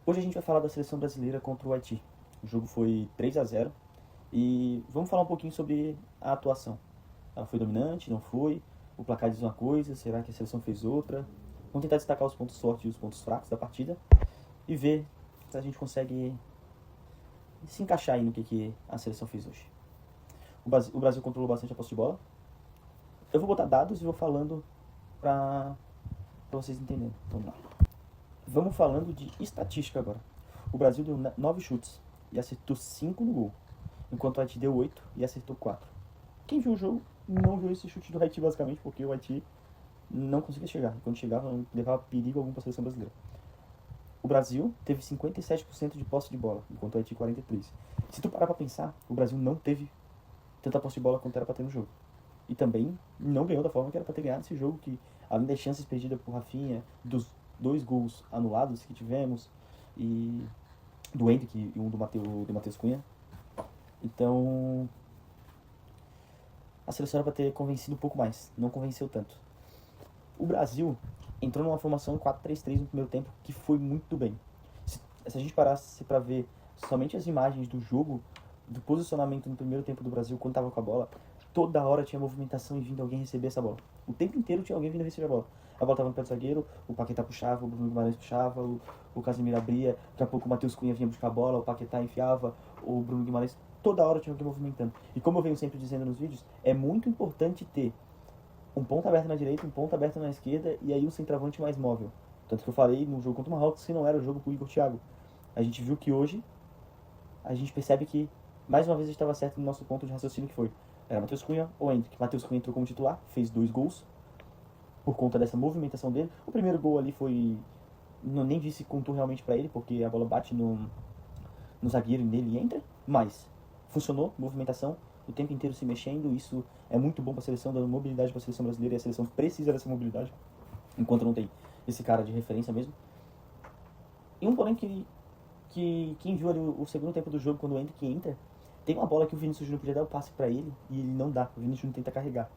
Hoje a gente vai falar da seleção brasileira contra o Haiti. O jogo foi 3-0 e vamos falar um pouquinho sobre a atuação. Ela foi dominante, não foi? O placar diz uma coisa, será que a seleção fez outra? Vamos tentar destacar os pontos fortes e os pontos fracos da partida e ver se a gente consegue se encaixar aí no que a seleção fez hoje. O Brasil controlou bastante a posse de bola. Eu vou botar dados e vou falando pra vocês entenderem. Vamos lá. Vamos falando de estatística agora. O Brasil deu 9 chutes e acertou 5 no gol, enquanto o Haiti deu 8 e acertou 4. Quem viu o jogo não viu esse chute do Haiti basicamente porque o Haiti não conseguia chegar. Quando chegava, não levava perigo algum para a seleção brasileira. O Brasil teve 57% de posse de bola, enquanto o Haiti 43%. Se tu parar pra pensar, o Brasil não teve tanta posse de bola quanto era pra ter no jogo. E também não ganhou da forma que era pra ter ganhado esse jogo, que além das chances perdidas por Rafinha, dos 2 gols anulados que tivemos, e do Henrique e um do Matheus Cunha. Então, a seleção era pra ter convencido um pouco mais, não convenceu tanto. O Brasil entrou numa formação 4-3-3 no primeiro tempo, que foi muito bem. Se a gente parasse pra ver somente as imagens do jogo, do posicionamento no primeiro tempo do Brasil, quando tava com a bola, toda hora tinha movimentação e vindo alguém receber essa bola. O tempo inteiro tinha alguém vindo receber a bola. A bola tava no pé do zagueiro, o Paquetá puxava, o Bruno Guimarães puxava, o Casemiro abria, daqui a pouco o Matheus Cunha vinha buscar a bola, o Paquetá enfiava, o Bruno Guimarães, toda hora tinha alguém movimentando. E como eu venho sempre dizendo nos vídeos, é muito importante ter um ponto aberto na direita, um ponto aberto na esquerda e aí um centroavante mais móvel. Tanto que eu falei no jogo contra o Marrocos que não era o jogo pro Igor Thiago. A gente viu que hoje a gente percebe que mais uma vez a gente estava certo no nosso ponto de raciocínio que foi era Matheus Cunha ou Henrique. Matheus Cunha entrou como titular, fez 2 gols por conta dessa movimentação dele. O primeiro gol ali foi, não nem disse contou realmente para ele, porque a bola bate no zagueiro e nele entra, mas funcionou, movimentação, o tempo inteiro se mexendo, isso é muito bom para a seleção, dando mobilidade para a seleção brasileira, e a seleção precisa dessa mobilidade, enquanto não tem esse cara de referência mesmo. E um porém que quem viu ali o segundo tempo do jogo, quando o Henrique entra, tem uma bola que o Vinícius Júnior podia dar o passe para ele e ele não dá, o Vinícius Júnior tenta carregar.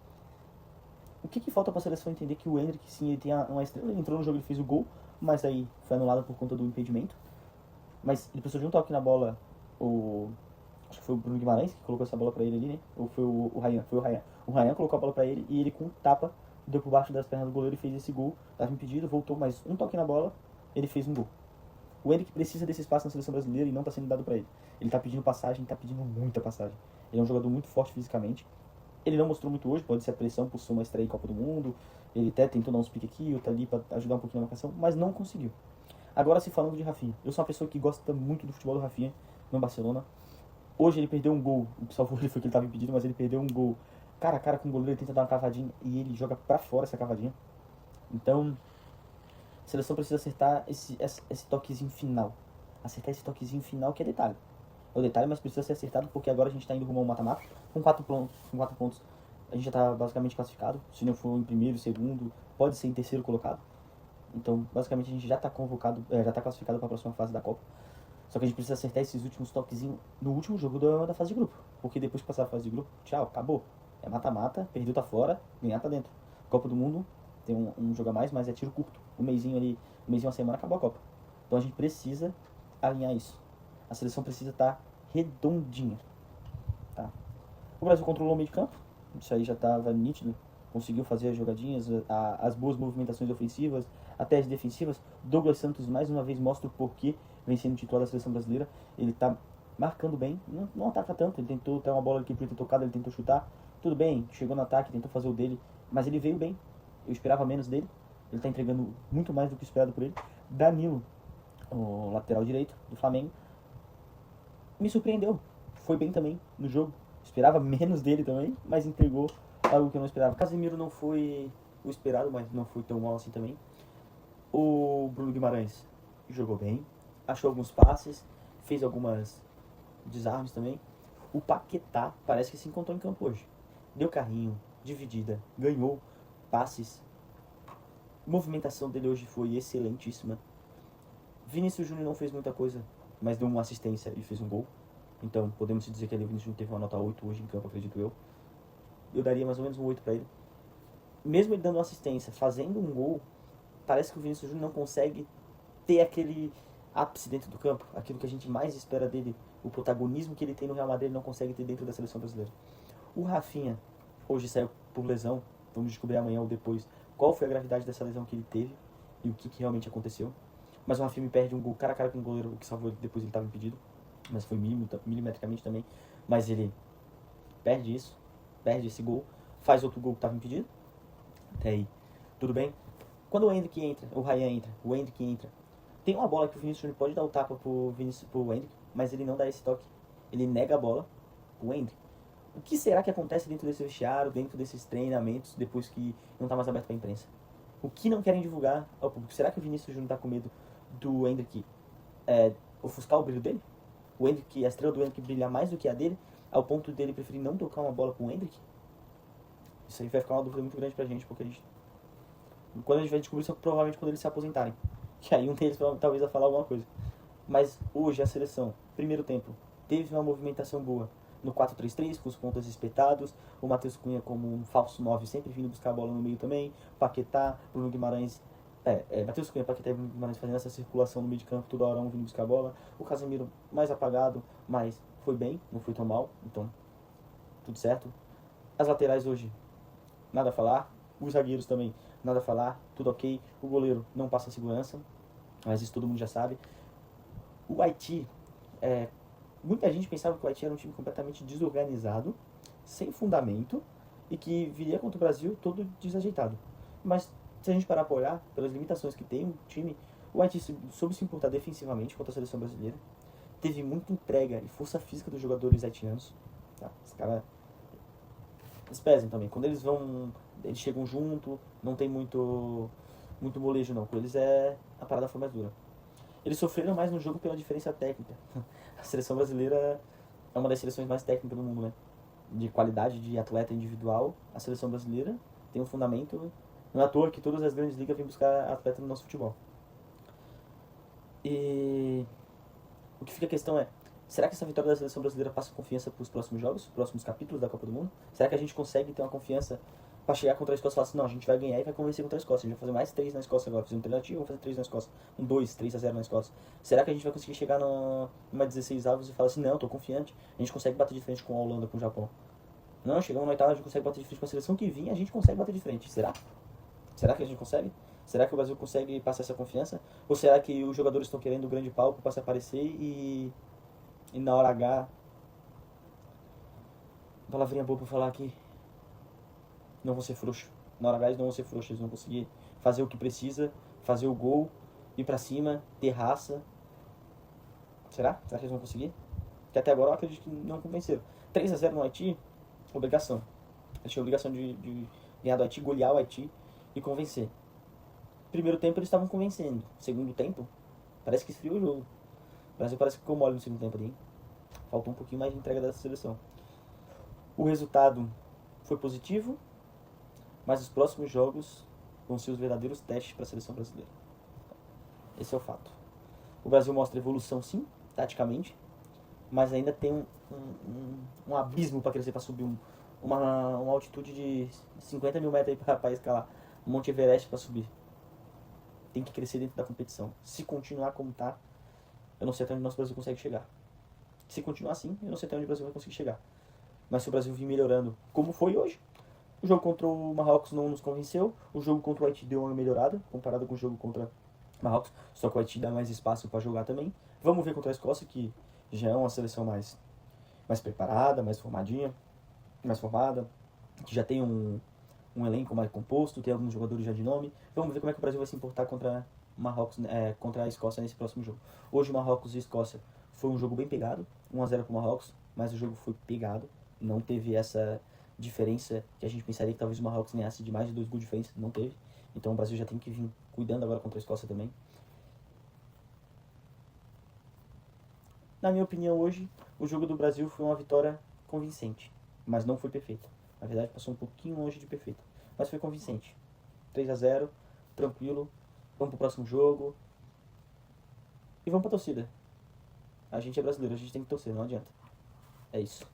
O que falta para a seleção entender que o Henrique, sim, ele tem uma estrela, ele entrou no jogo, ele fez o gol, mas aí foi anulado por conta do impedimento. Mas ele precisou de um toque na bola, acho que foi o Bruno Guimarães que colocou essa bola pra ele ali, né? Ou foi o Ryan? Foi o Ryan. O Ryan colocou a bola pra ele e ele com um tapa deu por baixo das pernas do goleiro e fez esse gol. Tava impedido, voltou mais um toque na bola, ele fez um gol. O Henrique precisa desse espaço na seleção brasileira e não tá sendo dado pra ele. Ele tá pedindo passagem, tá pedindo muita passagem. Ele é um jogador muito forte fisicamente. Ele não mostrou muito hoje, pode ser a pressão por ser uma estreia em Copa do Mundo. Ele até tentou dar uns piques aqui, outro ali pra ajudar um pouquinho na marcação, mas não conseguiu. Agora se falando de Rafinha, eu sou uma pessoa que gosta muito do futebol do Rafinha no Barcelona. Hoje ele perdeu um gol, o que salvou ele foi que ele estava impedido, mas ele perdeu um gol cara a cara com o goleiro, ele tenta dar uma cavadinha e ele joga pra fora essa cavadinha. Então, a seleção precisa acertar esse toquezinho final. Acertar esse toquezinho final que é detalhe. É o detalhe, mas precisa ser acertado porque agora a gente está indo rumo ao mata-mata com 4 pontos. A gente já está basicamente classificado. Se não for em primeiro, segundo, pode ser em terceiro colocado. Então, basicamente, a gente já está convocado, já está classificado para a próxima fase da Copa. Só que a gente precisa acertar esses últimos toquezinhos no último jogo da fase de grupo. Porque depois que passar a fase de grupo, tchau, acabou. É mata-mata, perdeu tá fora, ganhar tá dentro. Copa do Mundo tem um jogo a mais, mas é tiro curto. Um mêsinho ali, um mêsinho, uma semana, acabou a Copa. Então a gente precisa alinhar isso. A seleção precisa estar redondinha. Tá? O Brasil controlou o meio de campo, isso aí já estava nítido. Conseguiu fazer as jogadinhas, as boas movimentações ofensivas, até as defensivas. Douglas Santos mais uma vez mostra o porquê vem sendo titular da seleção brasileira. Ele está marcando bem, não ataca tanto. Ele tentou ter uma bola que podia ter tocado, ele tentou chutar. Tudo bem, chegou no ataque, tentou fazer o dele, mas ele veio bem. Eu esperava menos dele. Ele está entregando muito mais do que esperado por ele. Danilo, o lateral direito do Flamengo, me surpreendeu. Foi bem também no jogo. Esperava menos dele também, mas entregou algo que eu não esperava. Casemiro não foi o esperado, mas não foi tão mal assim também. O Bruno Guimarães jogou bem, achou alguns passes, fez algumas desarmes também. O Paquetá parece que se encontrou em campo hoje. Deu carrinho, dividida, ganhou passes. A movimentação dele hoje foi excelentíssima. Vinícius Júnior não fez muita coisa, mas deu uma assistência e fez um gol. Então podemos dizer que ele, o Vinícius Júnior teve uma nota 8 hoje em campo, acredito eu. Eu daria mais ou menos um 8 para ele. Mesmo ele dando uma assistência, fazendo um gol, parece que o Vinícius Júnior não consegue ter ápice dentro do campo, aquilo que a gente mais espera dele, o protagonismo que ele tem no Real Madrid, ele não consegue ter dentro da seleção brasileira. O Rafinha hoje saiu por lesão, vamos descobrir amanhã ou depois qual foi a gravidade dessa lesão que ele teve e o que realmente aconteceu. Mas o Rafinha perde um gol cara a cara com o goleiro, o que salvou ele, depois ele estava impedido, mas foi milimetricamente também. Mas ele perde isso, perde esse gol, faz outro gol que estava impedido, até aí tudo bem. Quando o Endrick entra, o Ryan entra, o Endrick entra, tem uma bola que o Vinícius Júnior pode dar o tapa pro Endrick, mas ele não dá esse toque, ele nega a bola pro Endrick. O que será que acontece dentro desse vestiário, dentro desses treinamentos, depois que não está mais aberto para a imprensa? O que não querem divulgar ao público? Será que o Vinícius Júnior está com medo do Endrick ofuscar o brilho dele? O Endrick, a estrela do Endrick brilhar mais do que a dele, ao ponto dele preferir não tocar uma bola com o Endrick? Isso aí vai ficar uma dúvida muito grande pra gente, porque quando a gente vai descobrir isso, provavelmente quando eles se aposentarem. Que aí um deles talvez vai falar alguma coisa. Mas hoje a seleção, primeiro tempo, teve uma movimentação boa no 4-3-3, com os pontas espetados, o Matheus Cunha como um falso 9, sempre vindo buscar a bola no meio também, Paquetá, Bruno Guimarães, Matheus Cunha, Paquetá e Bruno Guimarães fazendo essa circulação no meio de campo, toda hora um vindo buscar a bola, o Casemiro mais apagado, mas foi bem, não foi tão mal, então tudo certo. As laterais hoje, nada a falar, os zagueiros também, nada a falar, tudo ok, o goleiro não passa segurança, mas isso todo mundo já sabe. O Haiti, muita gente pensava que o Haiti era um time completamente desorganizado, sem fundamento, e que viria contra o Brasil todo desajeitado. Mas se a gente parar para olhar, pelas limitações que tem o time, o Haiti soube se importar defensivamente contra a seleção brasileira, teve muita entrega e força física dos jogadores haitianos. Tá? Os caras, eles pesam também. Quando eles chegam junto, não tem muito molejo não. Com eles a parada foi mais dura. Eles sofreram mais no jogo pela diferença técnica. A seleção brasileira é uma das seleções mais técnicas do mundo, né? De qualidade de atleta individual, a seleção brasileira tem um fundamento. Não é à toa que todas as grandes ligas vêm buscar atleta no nosso futebol. E o que fica a questão é, será que essa vitória da seleção brasileira passa confiança para os próximos jogos, os próximos capítulos da Copa do Mundo? Será que a gente consegue ter uma confiança para chegar contra a Escócia e falar assim, não, a gente vai ganhar e vai convencer contra a Escócia, a gente vai fazer mais 3 na Escócia agora, fazer um alternativo, vamos fazer 3 na Escócia, 3-0 na Escócia. Será que a gente vai conseguir chegar numa 16 avos e falar assim, não, eu tô confiante, a gente consegue bater de frente com a Holanda, com o Japão? Não, chegamos na oitava, a gente consegue bater de frente com a seleção que vinha, a gente consegue bater de frente. Será? Será que a gente consegue? Será que o Brasil consegue passar essa confiança? Ou será que os jogadores estão querendo o grande palco para se aparecer e na hora H, palavrinha boa pra falar aqui, não vão ser frouxos. Na hora H eles não vão ser frouxos, eles vão conseguir fazer o que precisa, fazer o gol, ir pra cima, ter raça. Será? Será que eles vão conseguir? Que até agora eu acredito que não convenceram. 3-0 no Haiti, obrigação. Eles tinham a obrigação de ganhar do Haiti, golear o Haiti e convencer. Primeiro tempo eles estavam convencendo. Segundo tempo, parece que esfriou o jogo. O Brasil parece que ficou mole no segundo tempo ali. Faltou um pouquinho mais de entrega dessa seleção. O resultado foi positivo, mas os próximos jogos vão ser os verdadeiros testes para a seleção brasileira. Esse é o fato. O Brasil mostra evolução, sim, taticamente, mas ainda tem um abismo para crescer, para subir uma altitude de 50 mil metros para escalar. Um Monte Everest para subir. Tem que crescer dentro da competição. Se continuar como tá, eu não sei até onde o nosso Brasil consegue chegar. Se continuar assim, eu não sei até onde o Brasil vai conseguir chegar. Mas se o Brasil vir melhorando, como foi hoje, o jogo contra o Marrocos não nos convenceu, o jogo contra o Haiti deu uma melhorada, comparado com o jogo contra o Marrocos, só que o Haiti dá mais espaço para jogar também. Vamos ver contra a Escócia, que já é uma seleção mais preparada, mais formadinha, mais formada, que já tem um elenco mais composto, tem alguns jogadores já de nome. Vamos ver como é que o Brasil vai se importar contra Marrocos, contra a Escócia nesse próximo jogo. Hoje Marrocos e Escócia foi um jogo bem pegado, 1-0 para o Marrocos, mas o jogo foi pegado, não teve essa diferença que a gente pensaria que talvez o Marrocos ganhasse de mais de 2 gols de diferença, não teve. Então o Brasil já tem que vir cuidando agora contra a Escócia também. Na minha opinião hoje, o jogo do Brasil foi uma vitória convincente, mas não foi perfeita. Na verdade passou um pouquinho longe de perfeita, mas foi convincente. 3-0, tranquilo, vamos pro próximo jogo e vamos pra torcida. A gente é brasileiro, a gente tem que torcer, não adianta. É isso.